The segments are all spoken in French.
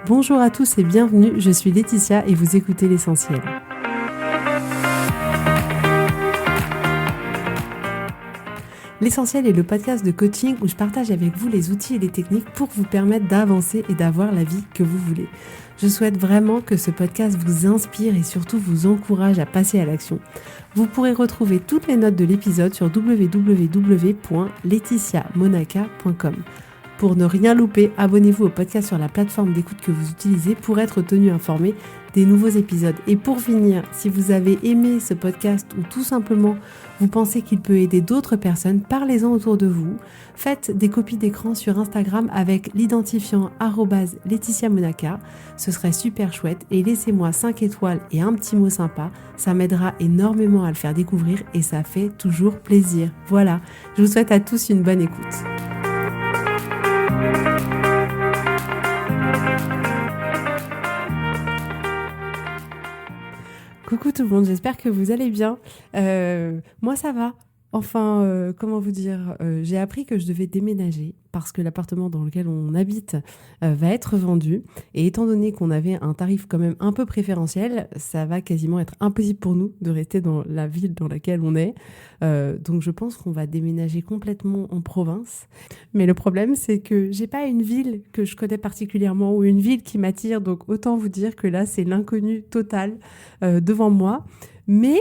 Bonjour à tous et bienvenue, je suis Laetitia et vous écoutez L'Essentiel. L'Essentiel est le podcast de coaching où je partage avec vous les outils et les techniques pour vous permettre d'avancer et d'avoir la vie que vous voulez. Je souhaite vraiment que ce podcast vous inspire et surtout vous encourage à passer à l'action. Vous pourrez retrouver toutes les notes de l'épisode sur www.laetitiamonaca.com. Pour ne rien louper, abonnez-vous au podcast sur la plateforme d'écoute que vous utilisez pour être tenu informé des nouveaux épisodes. Et pour finir, si vous avez aimé ce podcast ou tout simplement vous pensez qu'il peut aider d'autres personnes, parlez-en autour de vous. Faites des copies d'écran sur Instagram avec l'identifiant @LaetitiaMonaca. Ce serait super chouette et laissez-moi 5 étoiles et un petit mot sympa. Ça m'aidera énormément à le faire découvrir et ça fait toujours plaisir. Voilà, je vous souhaite à tous une bonne écoute. Coucou tout le monde, j'espère que vous allez bien. Moi ça va. Enfin, comment vous dire, j'ai appris que je devais déménager parce que l'appartement dans lequel on habite va être vendu. Et étant donné qu'on avait un tarif quand même un peu préférentiel, ça va quasiment être impossible pour nous de rester dans la ville dans laquelle on est. Donc je pense qu'on va déménager complètement en province. Mais le problème, c'est que j'ai pas une ville que je connais particulièrement ou une ville qui m'attire. Donc autant vous dire que là, c'est l'inconnu total devant moi. Mais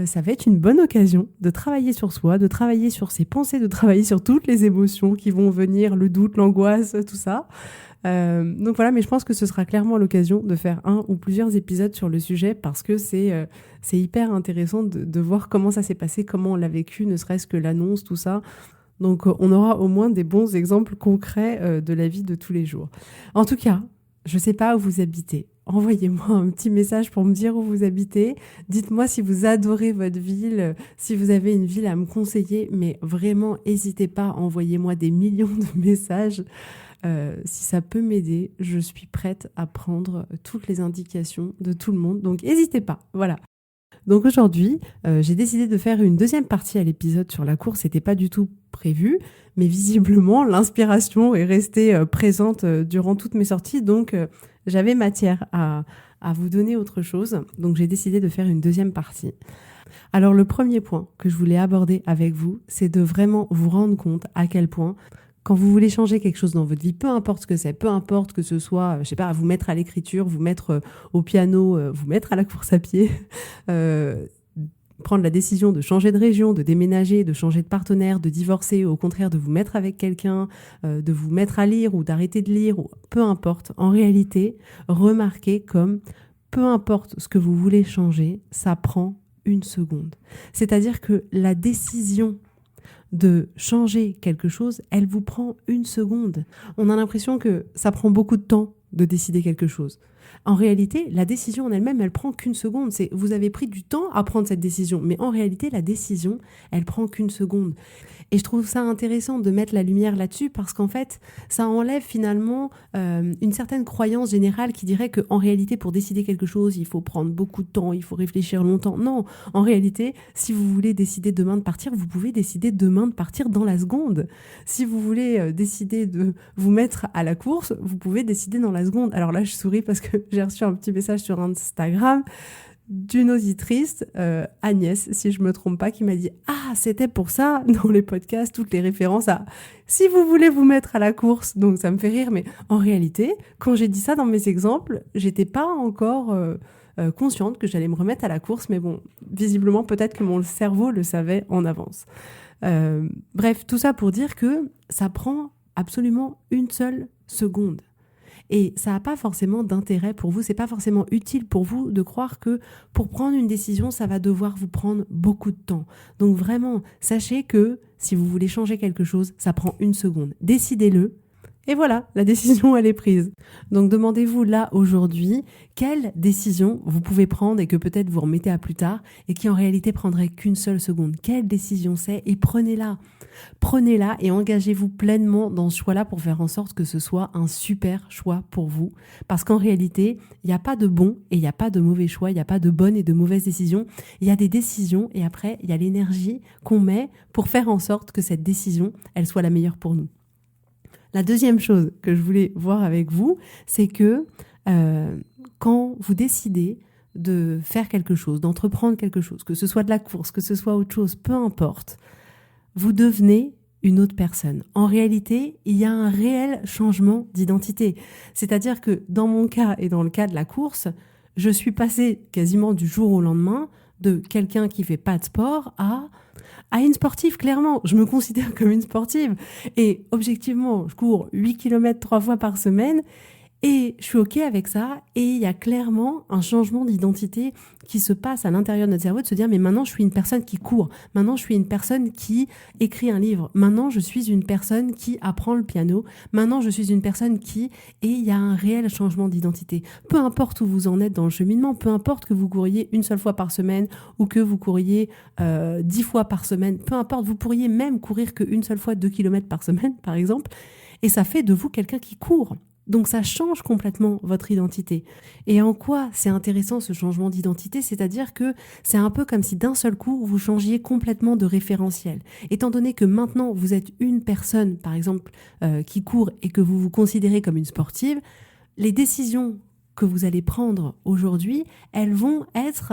ça va être une bonne occasion de travailler sur soi, de travailler sur ses pensées, de travailler sur toutes les émotions qui vont venir, le doute, l'angoisse, tout ça. Donc voilà, mais je pense que ce sera clairement l'occasion de faire un ou plusieurs épisodes sur le sujet parce que c'est hyper intéressant de voir comment ça s'est passé, comment on l'a vécu, ne serait-ce que l'annonce, tout ça. Donc on aura au moins des bons exemples concrets de la vie de tous les jours. En tout cas, je ne sais pas où vous habitez. Envoyez-moi un petit message pour me dire où vous habitez. Dites-moi si vous adorez votre ville, si vous avez une ville à me conseiller. Mais vraiment, n'hésitez pas, envoyez-moi des millions de messages. Si ça peut m'aider, je suis prête à prendre toutes les indications de tout le monde. Donc, n'hésitez pas. Voilà. Donc aujourd'hui, j'ai décidé de faire une deuxième partie à l'épisode sur la course. C'était pas du tout prévu, mais visiblement, l'inspiration est restée présente durant toutes mes sorties. Donc, j'avais matière à vous donner autre chose. Donc, j'ai décidé de faire une deuxième partie. Alors, le premier point que je voulais aborder avec vous, c'est de vraiment vous rendre compte à quel point, quand vous voulez changer quelque chose dans votre vie, peu importe ce que c'est, peu importe que ce soit, je sais pas, vous mettre à l'écriture, vous mettre au piano, vous mettre à la course à pied, prendre la décision de changer de région, de déménager, de changer de partenaire, de divorcer, au contraire de vous mettre avec quelqu'un, de vous mettre à lire ou d'arrêter de lire, ou peu importe. En réalité, remarquez comme peu importe ce que vous voulez changer, ça prend une seconde. C'est-à-dire que la décision de changer quelque chose, elle vous prend une seconde. On a l'impression que ça prend beaucoup de temps de décider quelque chose. En réalité, la décision en elle-même, elle prend qu'une seconde. Vous avez pris du temps à prendre cette décision, mais en réalité, la décision, elle prend qu'une seconde. Et je trouve ça intéressant de mettre la lumière là-dessus parce qu'en fait, ça enlève finalement une certaine croyance générale qui dirait qu'en réalité, pour décider quelque chose, il faut prendre beaucoup de temps, il faut réfléchir longtemps. Non, en réalité, si vous voulez décider demain de partir, vous pouvez décider demain de partir dans la seconde. Si vous voulez décider de vous mettre à la course, vous pouvez décider dans la seconde. Alors là, je souris parce que j'ai reçu un petit message sur Instagram d'une auditrice, Agnès, si je me trompe pas, qui m'a dit « Ah, c'était pour ça, dans les podcasts, toutes les références à « Si vous voulez vous mettre à la course », donc ça me fait rire, mais en réalité, quand j'ai dit ça dans mes exemples, j'étais pas encore consciente que j'allais me remettre à la course, mais bon, visiblement, peut-être que mon cerveau le savait en avance. Bref, tout ça pour dire que ça prend absolument une seule seconde. Et ça n'a pas forcément d'intérêt pour vous, c'est pas forcément utile pour vous de croire que pour prendre une décision, ça va devoir vous prendre beaucoup de temps. Donc vraiment, sachez que si vous voulez changer quelque chose, ça prend une seconde. Décidez-le. Et voilà, la décision, elle est prise. Donc demandez-vous là, aujourd'hui, quelle décision vous pouvez prendre et que peut-être vous remettez à plus tard et qui en réalité prendrait qu'une seule seconde. Quelle décision c'est et prenez-la. Prenez-la et engagez-vous pleinement dans ce choix-là pour faire en sorte que ce soit un super choix pour vous. Parce qu'en réalité, il n'y a pas de bon et il n'y a pas de mauvais choix, il n'y a pas de bonnes et de mauvaises décisions. Il y a des décisions et après, il y a l'énergie qu'on met pour faire en sorte que cette décision, elle soit la meilleure pour nous. La deuxième chose que je voulais voir avec vous, c'est que quand vous décidez de faire quelque chose, d'entreprendre quelque chose, que ce soit de la course, que ce soit autre chose, peu importe, vous devenez une autre personne. En réalité, il y a un réel changement d'identité. C'est-à-dire que dans mon cas et dans le cas de la course, je suis passée quasiment du jour au lendemain de quelqu'un qui fait pas de sport à une sportive, clairement. Je me considère comme une sportive. Et objectivement, je cours 8 km 3 fois par semaine. Et je suis OK avec ça. Et il y a clairement un changement d'identité qui se passe à l'intérieur de notre cerveau, de se dire, mais maintenant, je suis une personne qui court. Maintenant, je suis une personne qui écrit un livre. Maintenant, je suis une personne qui apprend le piano. Maintenant, je suis une personne qui... Et il y a un réel changement d'identité. Peu importe où vous en êtes dans le cheminement, peu importe que vous couriez une seule fois par semaine ou que vous couriez 10 fois par semaine, peu importe, vous pourriez même courir qu'une seule fois 2 km par semaine, par exemple. Et ça fait de vous quelqu'un qui court. Donc ça change complètement votre identité. Et en quoi c'est intéressant ce changement d'identité? C'est-à-dire que c'est un peu comme si d'un seul coup vous changiez complètement de référentiel. Étant donné que maintenant vous êtes une personne, par exemple, qui court et que vous vous considérez comme une sportive, les décisions que vous allez prendre aujourd'hui, elles vont être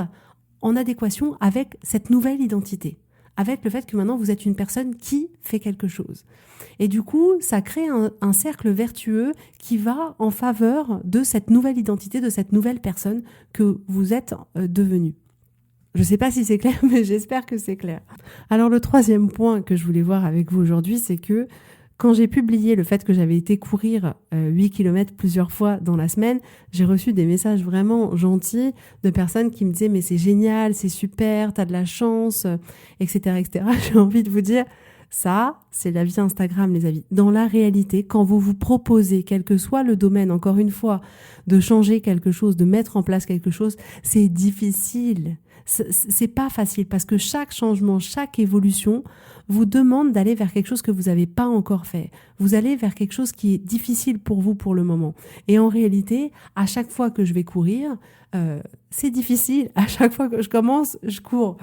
en adéquation avec cette nouvelle identité, avec le fait que maintenant vous êtes une personne qui fait quelque chose. Et du coup, ça crée un cercle vertueux qui va en faveur de cette nouvelle identité, de cette nouvelle personne que vous êtes devenue. Je ne sais pas si c'est clair, mais j'espère que c'est clair. Alors le troisième point que je voulais voir avec vous aujourd'hui, c'est que quand j'ai publié le fait que j'avais été courir 8 km plusieurs fois dans la semaine, j'ai reçu des messages vraiment gentils de personnes qui me disaient « mais c'est génial, c'est super, t'as de la chance, etc. etc. » J'ai envie de vous dire, ça, c'est la vie Instagram, les amis. Dans la réalité, quand vous vous proposez, quel que soit le domaine, encore une fois, de changer quelque chose, de mettre en place quelque chose, c'est difficile. C'est pas facile parce que chaque changement, chaque évolution vous demande d'aller vers quelque chose que vous n'avez pas encore fait. Vous allez vers quelque chose qui est difficile pour vous pour le moment. Et en réalité, à chaque fois que je vais courir, c'est difficile. À chaque fois que je commence, je cours.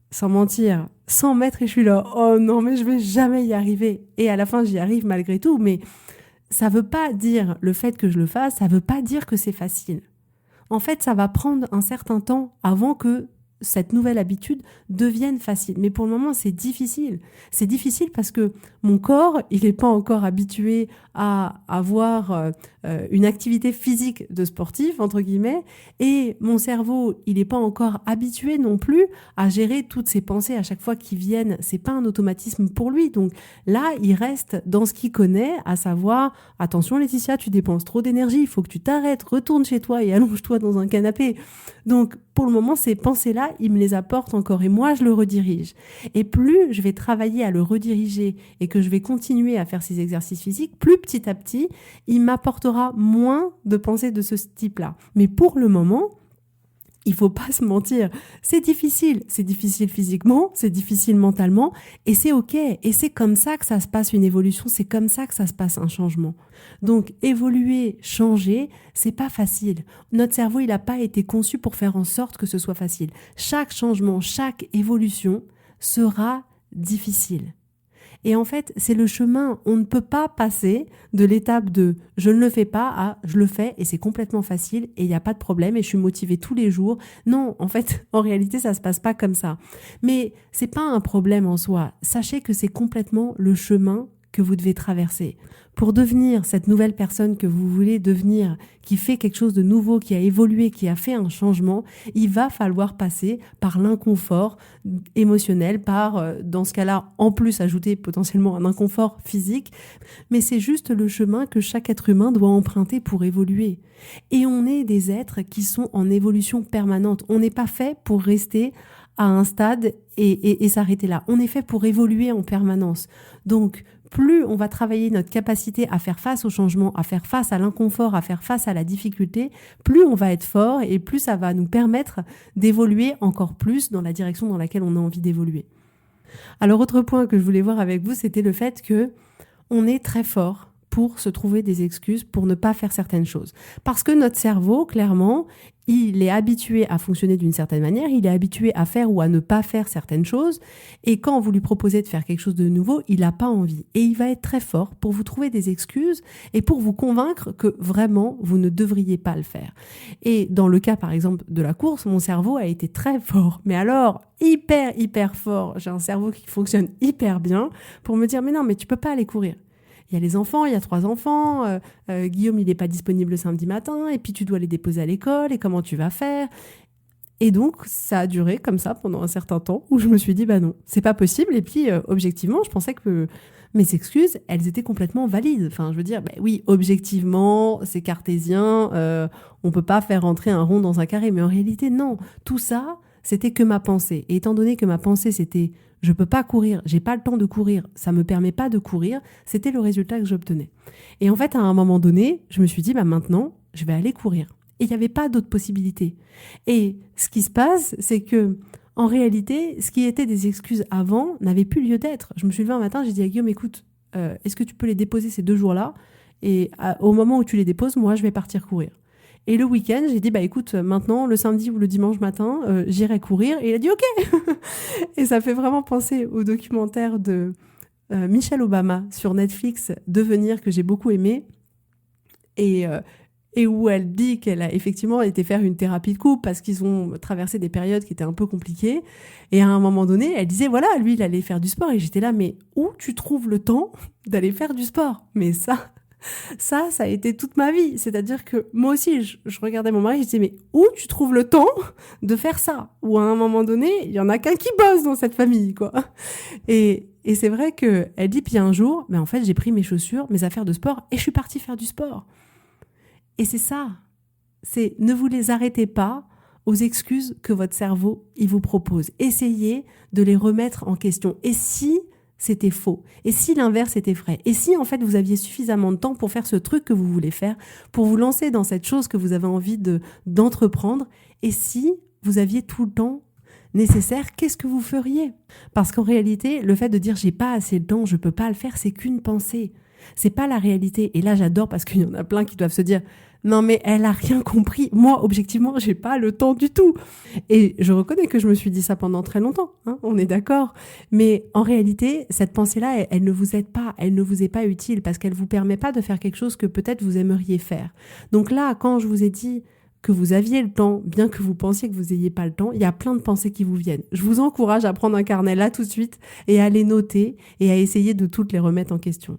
Sans mentir, 100 mètres et je suis là, oh non, mais je vais jamais y arriver. Et à la fin, j'y arrive malgré tout. Mais ça veut pas dire, le fait que je le fasse, ça veut pas dire que c'est facile. En fait, ça va prendre un certain temps avant que cette nouvelle habitude devienne facile. Mais pour le moment, c'est difficile. C'est difficile parce que mon corps, il n'est pas encore habitué à avoir une activité physique de sportif, entre guillemets, et mon cerveau, il n'est pas encore habitué non plus à gérer toutes ces pensées à chaque fois qui viennent. C'est pas un automatisme pour lui. Donc là, il reste dans ce qu'il connaît, à savoir, attention Laetitia, tu dépenses trop d'énergie, il faut que tu t'arrêtes, retourne chez toi et allonge-toi dans un canapé. Donc pour le moment, ces pensées-là, il me les apporte encore et moi, je le redirige. Et plus je vais travailler à le rediriger et que je vais continuer à faire ces exercices physiques, plus petit à petit, il m'apportera moins de pensées de ce type-là. Mais pour le moment, il faut pas se mentir, c'est difficile physiquement, c'est difficile mentalement, et c'est ok, et c'est comme ça que ça se passe une évolution, c'est comme ça que ça se passe un changement. Donc évoluer, changer, c'est pas facile. Notre cerveau, il n'a pas été conçu pour faire en sorte que ce soit facile. Chaque changement, chaque évolution sera difficile. Et en fait, c'est le chemin. On ne peut pas passer de l'étape de « je ne le fais pas » à « je le fais et c'est complètement facile et il n'y a pas de problème et je suis motivée tous les jours ». Non, en fait, en réalité, ça ne se passe pas comme ça. Mais c'est pas un problème en soi. Sachez que c'est complètement le chemin que vous devez traverser. Pour devenir cette nouvelle personne que vous voulez devenir, qui fait quelque chose de nouveau, qui a évolué, qui a fait un changement, il va falloir passer par l'inconfort émotionnel, par, dans ce cas-là, en plus ajouter potentiellement un inconfort physique. Mais c'est juste le chemin que chaque être humain doit emprunter pour évoluer. Et on est des êtres qui sont en évolution permanente. On n'est pas fait pour rester à un stade et s'arrêter là. On est fait pour évoluer en permanence. Donc, plus on va travailler notre capacité à faire face au changement, à faire face à l'inconfort, à faire face à la difficulté, plus on va être fort et plus ça va nous permettre d'évoluer encore plus dans la direction dans laquelle on a envie d'évoluer. Alors, autre point que je voulais voir avec vous, c'était le fait que on est très fort pour se trouver des excuses pour ne pas faire certaines choses. Parce que notre cerveau, clairement, il est habitué à fonctionner d'une certaine manière, il est habitué à faire ou à ne pas faire certaines choses, et quand vous lui proposez de faire quelque chose de nouveau, il n'a pas envie. Et il va être très fort pour vous trouver des excuses et pour vous convaincre que vraiment, vous ne devriez pas le faire. Et dans le cas, par exemple, de la course, mon cerveau a été très fort. Mais alors, hyper fort. J'ai un cerveau qui fonctionne hyper bien pour me dire, mais non, mais tu peux pas aller courir. Il y a les enfants, il y a 3 enfants, Guillaume, il n'est pas disponible le samedi matin, et puis tu dois les déposer à l'école, et comment tu vas faire ? Et donc, ça a duré comme ça pendant un certain temps, où je me suis dit, bah non, c'est pas possible. Et puis, objectivement, je pensais que mes excuses, elles étaient complètement valides. Enfin, je veux dire, bah oui, objectivement, c'est cartésien, on peut pas faire rentrer un rond dans un carré. Mais en réalité, non. Tout ça, c'était que ma pensée. Et étant donné que ma pensée, c'était je peux pas courir, j'ai pas le temps de courir, ça me permet pas de courir, c'était le résultat que j'obtenais. Et en fait, à un moment donné, je me suis dit, bah maintenant, je vais aller courir. Et il n'y avait pas d'autre possibilité. Et ce qui se passe, c'est que, en réalité, ce qui était des excuses avant n'avait plus lieu d'être. Je me suis levée un matin, j'ai dit à Guillaume, écoute, est-ce que tu peux les déposer ces 2 jours-là ? Et au moment où tu les déposes, moi, je vais partir courir. Et le week-end, j'ai dit, bah écoute, maintenant, le samedi ou le dimanche matin, j'irai courir. Et il a dit, OK. Et ça fait vraiment penser au documentaire de Michelle Obama sur Netflix, Devenir, que j'ai beaucoup aimé. Et où elle dit qu'elle a effectivement été faire une thérapie de couple parce qu'ils ont traversé des périodes qui étaient un peu compliquées. Et à un moment donné, elle disait, voilà, lui, il allait faire du sport. Et j'étais là, mais où tu trouves le temps d'aller faire du sport ? Mais ça a été toute ma vie. C'est-à-dire que moi aussi, je regardais mon mari, je disais, mais où tu trouves le temps de faire ça ? Ou à un moment donné, il y en a qu'un qui bosse dans cette famille, quoi. Et c'est vrai qu'elle dit, puis un jour, mais en fait, j'ai pris mes chaussures, mes affaires de sport, et je suis partie faire du sport. Et c'est ça. C'est ne vous les arrêtez pas aux excuses que votre cerveau, il vous propose. Essayez de les remettre en question. Et si c'était faux ? Et si l'inverse était vrai ? Et si en fait vous aviez suffisamment de temps pour faire ce truc que vous voulez faire, pour vous lancer dans cette chose que vous avez envie d'entreprendre ? Et si vous aviez tout le temps nécessaire, qu'est-ce que vous feriez ? Parce qu'en réalité, le fait de dire j'ai pas assez de temps, je peux pas le faire, c'est qu'une pensée. C'est pas la réalité. Et là, j'adore parce qu'il y en a plein qui doivent se dire non mais elle a rien compris. Moi, objectivement, j'ai pas le temps du tout. Et je reconnais que je me suis dit ça pendant très longtemps, hein, on est d'accord. Mais en réalité, cette pensée-là, elle ne vous aide pas, elle ne vous est pas utile parce qu'elle vous permet pas de faire quelque chose que peut-être vous aimeriez faire. Donc là, quand je vous ai dit que vous aviez le temps, bien que vous pensiez que vous n'ayez pas le temps, il y a plein de pensées qui vous viennent. Je vous encourage à prendre un carnet là tout de suite et à les noter et à essayer de toutes les remettre en question.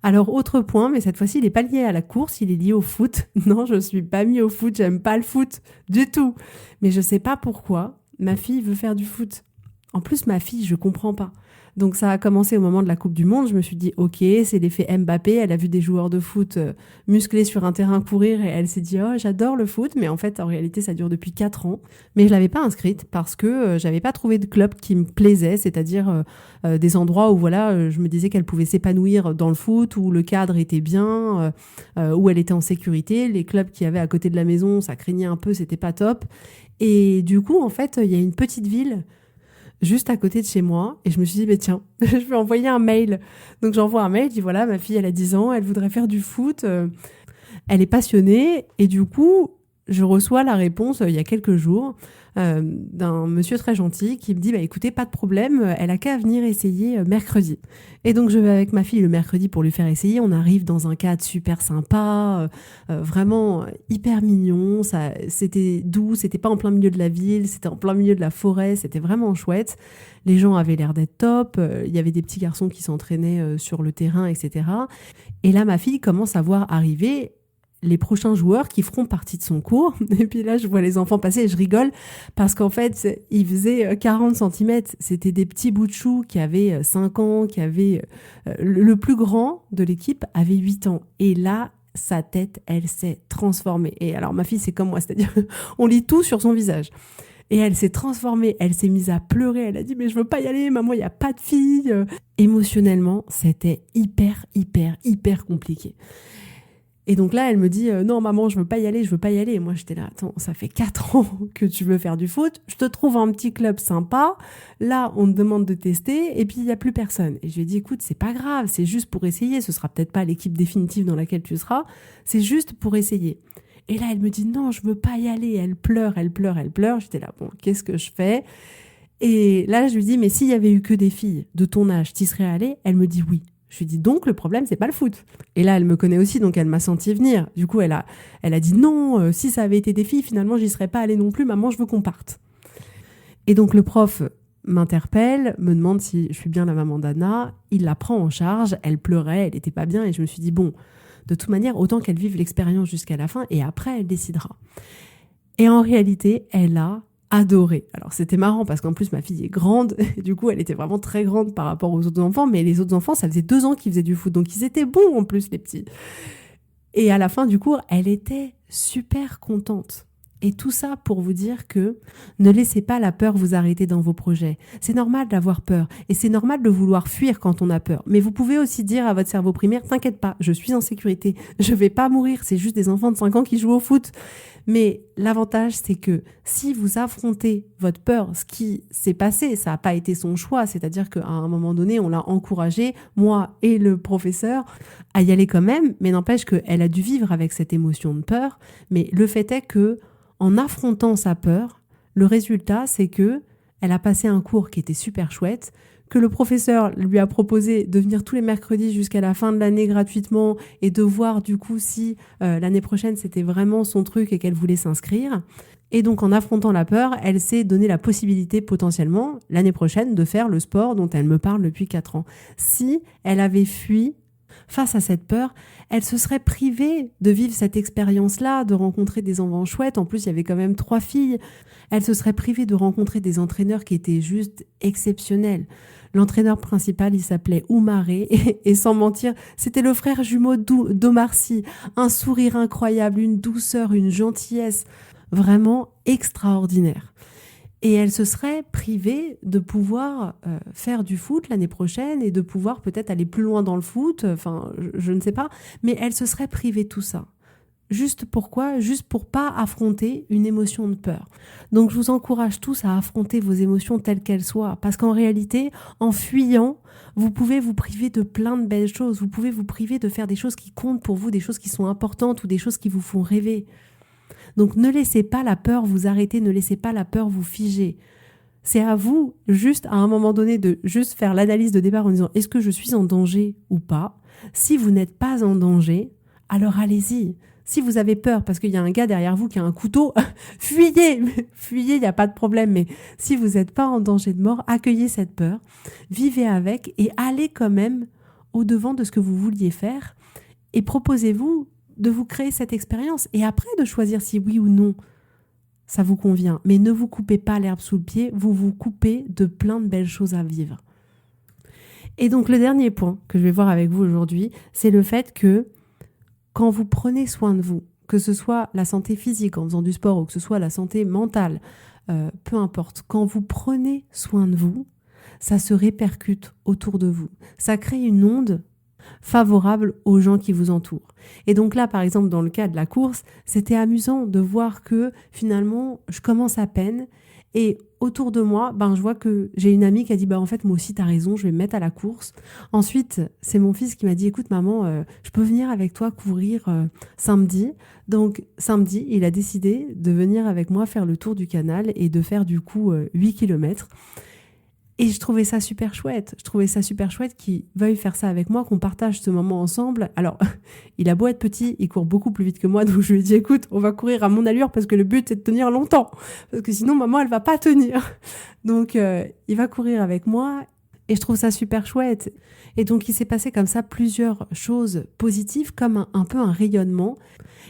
Alors, autre point, mais cette fois-ci, il n'est pas lié à la course, il est lié au foot. Non, je ne suis pas mis au foot, j'aime pas le foot du tout. Mais je ne sais pas pourquoi ma fille veut faire du foot. En plus, ma fille, je ne comprends pas. Donc ça a commencé au moment de la Coupe du Monde. Je me suis dit, ok, c'est l'effet Mbappé. Elle a vu des joueurs de foot musclés sur un terrain courir et elle s'est dit, oh, j'adore le foot. Mais en fait, en réalité, ça dure depuis 4 ans. Mais je l'avais pas inscrite parce que j'avais pas trouvé de club qui me plaisait, c'est-à-dire des endroits où voilà, je me disais qu'elle pouvait s'épanouir dans le foot, où le cadre était bien, où elle était en sécurité. Les clubs qu'il y avait à côté de la maison, ça craignait un peu, c'était pas top. Et du coup, en fait, il y a une petite ville juste à côté de chez moi, et je me suis dit, bah tiens, je vais envoyer un mail. Donc j'envoie un mail, je dis voilà, ma fille, elle a 10 ans, elle voudrait faire du foot, elle est passionnée, et du coup, je reçois la réponse il y a quelques jours d'un monsieur très gentil qui me dit, bah écoutez, pas de problème, elle a qu'à venir essayer mercredi. Et donc je vais avec ma fille le mercredi pour lui faire essayer, on arrive dans un cadre super sympa, vraiment hyper mignon, ça, c'était doux, c'était pas en plein milieu de la ville, c'était en plein milieu de la forêt, c'était vraiment chouette. Les gens avaient l'air d'être top, il y avait des petits garçons qui s'entraînaient sur le terrain, etc. Et là, ma fille commence à voir arriver les prochains joueurs qui feront partie de son cours. Et puis là, je vois les enfants passer et je rigole parce qu'en fait, ils faisaient 40 cm. C'était des petits bouts de choux qui avaient 5 ans, qui avaient... le plus grand de l'équipe avait 8 ans. Et là, sa tête, elle s'est transformée. Et alors, ma fille, c'est comme moi, c'est-à-dire on lit tout sur son visage. Et elle s'est transformée, elle s'est mise à pleurer, elle a dit « mais je veux pas y aller, maman, il n'y a pas de fille ». Émotionnellement, c'était hyper compliqué. Et donc là, elle me dit non maman, je veux pas y aller, je veux pas y aller. Et moi j'étais là, attends, ça fait 4 ans que tu veux faire du foot, je te trouve un petit club sympa, là on te demande de tester et puis il y a plus personne. Et je lui ai dit écoute, c'est pas grave, c'est juste pour essayer, ce sera peut-être pas l'équipe définitive dans laquelle tu seras, c'est juste pour essayer. Et là elle me dit non, je veux pas y aller, elle pleure, elle pleure, elle pleure. J'étais là, bon, qu'est-ce que je fais? Et là je lui dis mais s'il y avait eu que des filles de ton âge, t'y serais allée? Elle me dit oui. Je lui dis donc le problème c'est pas le foot. Et là elle me connaît aussi donc elle m'a senti venir. Du coup elle a dit non, si ça avait été des filles finalement j'y serais pas allée non plus, maman je veux qu'on parte. Et donc le prof m'interpelle, me demande si je suis bien la maman d'Anna, il la prend en charge, elle pleurait, elle était pas bien et je me suis dit bon, de toute manière autant qu'elle vive l'expérience jusqu'à la fin et après elle décidera. Et en réalité elle a adoré. Alors c'était marrant parce qu'en plus ma fille est grande, et du coup elle était vraiment très grande par rapport aux autres enfants, mais les autres enfants ça faisait 2 ans qu'ils faisaient du foot, donc ils étaient bons en plus les petits. Et à la fin du cours, elle était super contente. Et tout ça pour vous dire que ne laissez pas la peur vous arrêter dans vos projets. C'est normal d'avoir peur et c'est normal de vouloir fuir quand on a peur. Mais vous pouvez aussi dire à votre cerveau primaire, t'inquiète pas, je suis en sécurité, je vais pas mourir, c'est juste des enfants de 5 ans qui jouent au foot. Mais l'avantage, c'est que si vous affrontez votre peur, ce qui s'est passé, ça n'a pas été son choix, c'est-à-dire qu'à un moment donné, on l'a encouragé, moi et le professeur, à y aller quand même, mais n'empêche qu'elle a dû vivre avec cette émotion de peur. Mais le fait est que, en affrontant sa peur, le résultat, c'est que elle a passé un cours qui était super chouette, que le professeur lui a proposé de venir tous les mercredis jusqu'à la fin de l'année gratuitement et de voir du coup si l'année prochaine c'était vraiment son truc et qu'elle voulait s'inscrire. Et donc en affrontant la peur, elle s'est donné la possibilité potentiellement l'année prochaine de faire le sport dont elle me parle depuis 4 ans. Si elle avait fui face à cette peur, elle se serait privée de vivre cette expérience-là, de rencontrer des enfants chouettes. En plus, il y avait quand même 3 filles. Elle se serait privée de rencontrer des entraîneurs qui étaient juste exceptionnels. L'entraîneur principal, il s'appelait Oumaré et sans mentir, c'était le frère jumeau d'Omar Sy. Un sourire incroyable, une douceur, une gentillesse vraiment extraordinaire. Et elle se serait privée de pouvoir faire du foot l'année prochaine et de pouvoir peut-être aller plus loin dans le foot, enfin je ne sais pas, mais elle se serait privée de tout ça. Juste pourquoi? Juste pour pas affronter une émotion de peur. Donc je vous encourage tous à affronter vos émotions telles qu'elles soient, parce qu'en réalité, en fuyant, vous pouvez vous priver de plein de belles choses, vous pouvez vous priver de faire des choses qui comptent pour vous, des choses qui sont importantes ou des choses qui vous font rêver. Donc ne laissez pas la peur vous arrêter, ne laissez pas la peur vous figer. C'est à vous, juste à un moment donné, de juste faire l'analyse de départ en disant est-ce que je suis en danger ou pas? Si vous n'êtes pas en danger, alors allez-y. Si vous avez peur parce qu'il y a un gars derrière vous qui a un couteau, fuyez, fuyez, il n'y a pas de problème. Mais si vous n'êtes pas en danger de mort, accueillez cette peur, vivez avec et allez quand même au-devant de ce que vous vouliez faire et proposez-vous de vous créer cette expérience et après de choisir si oui ou non ça vous convient. Mais ne vous coupez pas l'herbe sous le pied, vous vous coupez de plein de belles choses à vivre. Et donc le dernier point que je vais voir avec vous aujourd'hui, c'est le fait que quand vous prenez soin de vous, que ce soit la santé physique en faisant du sport ou que ce soit la santé mentale, peu importe, quand vous prenez soin de vous, ça se répercute autour de vous. Ça crée une onde favorable aux gens qui vous entourent. Et donc là, par exemple, dans le cas de la course, c'était amusant de voir que finalement, je commence à peine et autour de moi, je vois que j'ai une amie qui a dit en fait, moi aussi, t'as raison, je vais me mettre à la course. Ensuite, c'est mon fils qui m'a dit écoute maman, je peux venir avec toi courir samedi. Donc samedi, il a décidé de venir avec moi faire le tour du canal et de faire du coup 8 kilomètres. Et je trouvais ça super chouette. Je trouvais ça super chouette qu'il veuille faire ça avec moi, qu'on partage ce moment ensemble. Alors, il a beau être petit, il court beaucoup plus vite que moi, donc je lui ai dit, écoute, on va courir à mon allure parce que le but, c'est de tenir longtemps. Parce que sinon, maman, elle va pas tenir. Donc, il va courir avec moi et je trouve ça super chouette. Et donc, il s'est passé comme ça plusieurs choses positives, comme un peu un rayonnement.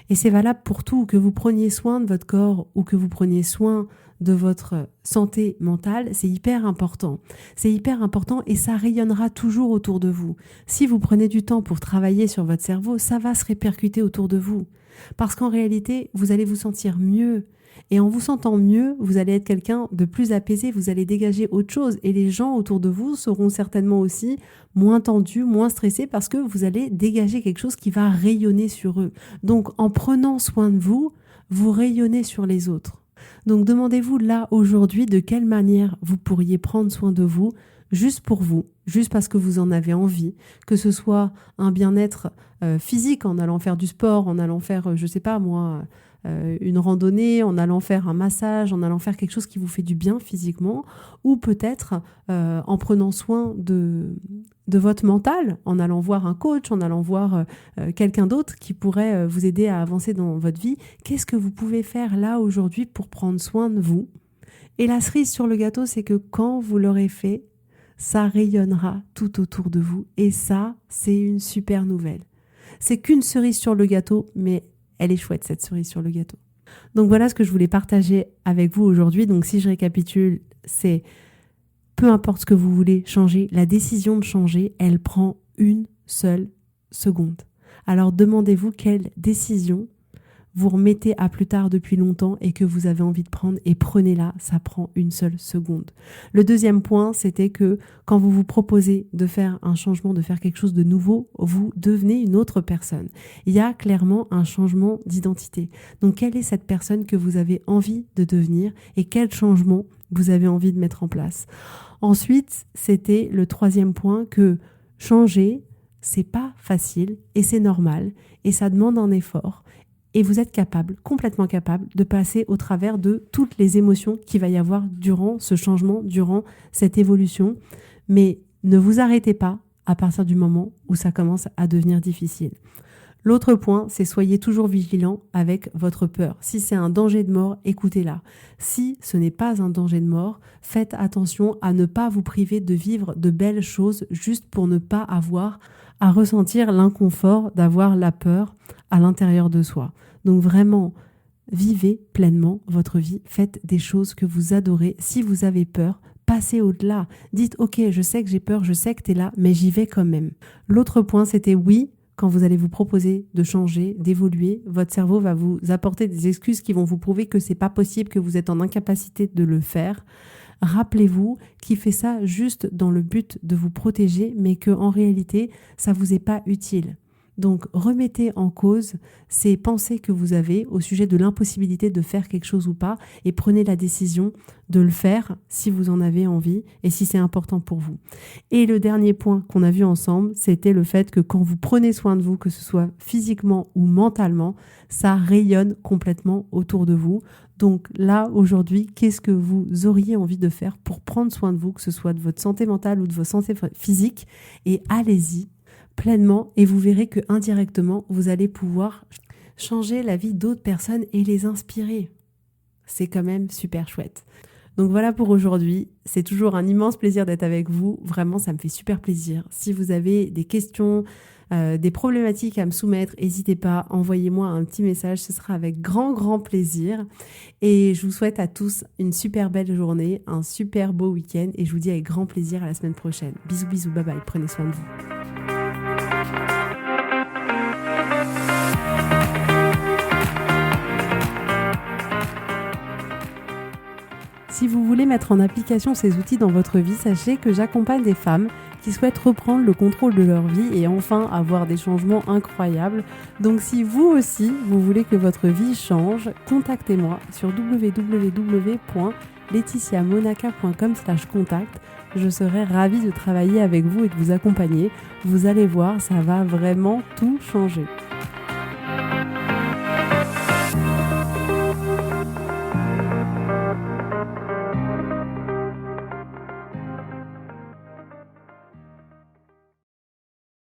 Et c'est valable pour tout, que vous preniez soin de votre corps ou que vous preniez soin de votre santé mentale, c'est hyper important. C'est hyper important et ça rayonnera toujours autour de vous. Si vous prenez du temps pour travailler sur votre cerveau, ça va se répercuter autour de vous. Parce qu'en réalité, vous allez vous sentir mieux Et en vous sentant mieux, vous allez être quelqu'un de plus apaisé, vous allez dégager autre chose. Et les gens autour de vous seront certainement aussi moins tendus, moins stressés parce que vous allez dégager quelque chose qui va rayonner sur eux. Donc en prenant soin de vous, vous rayonnez sur les autres. Donc demandez-vous là aujourd'hui de quelle manière vous pourriez prendre soin de vous juste pour vous, juste parce que vous en avez envie, que ce soit un bien-être physique en allant faire du sport, en allant faire, je sais pas moi, une randonnée, en allant faire un massage, en allant faire quelque chose qui vous fait du bien physiquement, ou peut-être en prenant soin de votre mental, en allant voir un coach, en allant voir quelqu'un d'autre qui pourrait vous aider à avancer dans votre vie. Qu'est-ce que vous pouvez faire là aujourd'hui pour prendre soin de vous? Et la cerise sur le gâteau, c'est que quand vous l'aurez fait, ça rayonnera tout autour de vous. Et ça, c'est une super nouvelle. C'est qu'une cerise sur le gâteau, mais elle est chouette, cette cerise sur le gâteau. Donc voilà ce que je voulais partager avec vous aujourd'hui. Donc si je récapitule, c'est peu importe ce que vous voulez changer, la décision de changer, elle prend une seule seconde. Alors demandez-vous quelle décision vous remettez à plus tard depuis longtemps et que vous avez envie de prendre et prenez-la, ça prend une seule seconde. Le deuxième point, c'était que quand vous vous proposez de faire un changement, de faire quelque chose de nouveau, vous devenez une autre personne. Il y a clairement un changement d'identité. Donc quelle est cette personne que vous avez envie de devenir et quel changement vous avez envie de mettre en place? Ensuite, c'était le troisième point que changer, c'est pas facile et c'est normal et ça demande un effort. Et vous êtes capable, complètement capable, de passer au travers de toutes les émotions qu'il va y avoir durant ce changement, durant cette évolution. Mais ne vous arrêtez pas à partir du moment où ça commence à devenir difficile. L'autre point, c'est soyez toujours vigilant avec votre peur. Si c'est un danger de mort, écoutez-la. Si ce n'est pas un danger de mort, faites attention à ne pas vous priver de vivre de belles choses juste pour ne pas avoir à ressentir l'inconfort d'avoir la peur à l'intérieur de soi. Donc vraiment, vivez pleinement votre vie, faites des choses que vous adorez. Si vous avez peur, passez au-delà. Dites « Ok, je sais que j'ai peur, je sais que tu es là, mais j'y vais quand même. » L'autre point, c'était oui, quand vous allez vous proposer de changer, d'évoluer, votre cerveau va vous apporter des excuses qui vont vous prouver que c'est pas possible, que vous êtes en incapacité de le faire. Rappelez-vous qu'il fait ça juste dans le but de vous protéger, mais qu'en réalité, ça vous est pas utile. Donc, remettez en cause ces pensées que vous avez au sujet de l'impossibilité de faire quelque chose ou pas et prenez la décision de le faire si vous en avez envie et si c'est important pour vous. Et le dernier point qu'on a vu ensemble, c'était le fait que quand vous prenez soin de vous, que ce soit physiquement ou mentalement, ça rayonne complètement autour de vous. Donc là, aujourd'hui, qu'est-ce que vous auriez envie de faire pour prendre soin de vous, que ce soit de votre santé mentale ou de votre santé physique? Et allez-y pleinement et vous verrez que indirectement, vous allez pouvoir changer la vie d'autres personnes et les inspirer. C'est quand même super chouette. Donc voilà pour aujourd'hui. C'est toujours un immense plaisir d'être avec vous. Vraiment, ça me fait super plaisir. Si vous avez des questions, des problématiques à me soumettre, n'hésitez pas, envoyez-moi un petit message, ce sera avec grand plaisir. Et je vous souhaite à tous une super belle journée, un super beau week-end et je vous dis avec grand plaisir à la semaine prochaine. Bisous, bye bye, prenez soin de vous. Si vous voulez mettre en application ces outils dans votre vie, sachez que j'accompagne des femmes qui souhaitent reprendre le contrôle de leur vie et enfin avoir des changements incroyables. Donc si vous aussi, vous voulez que votre vie change, contactez-moi sur www.laetitiamonaca.com/contact. Je serai ravie de travailler avec vous et de vous accompagner. Vous allez voir, ça va vraiment tout changer.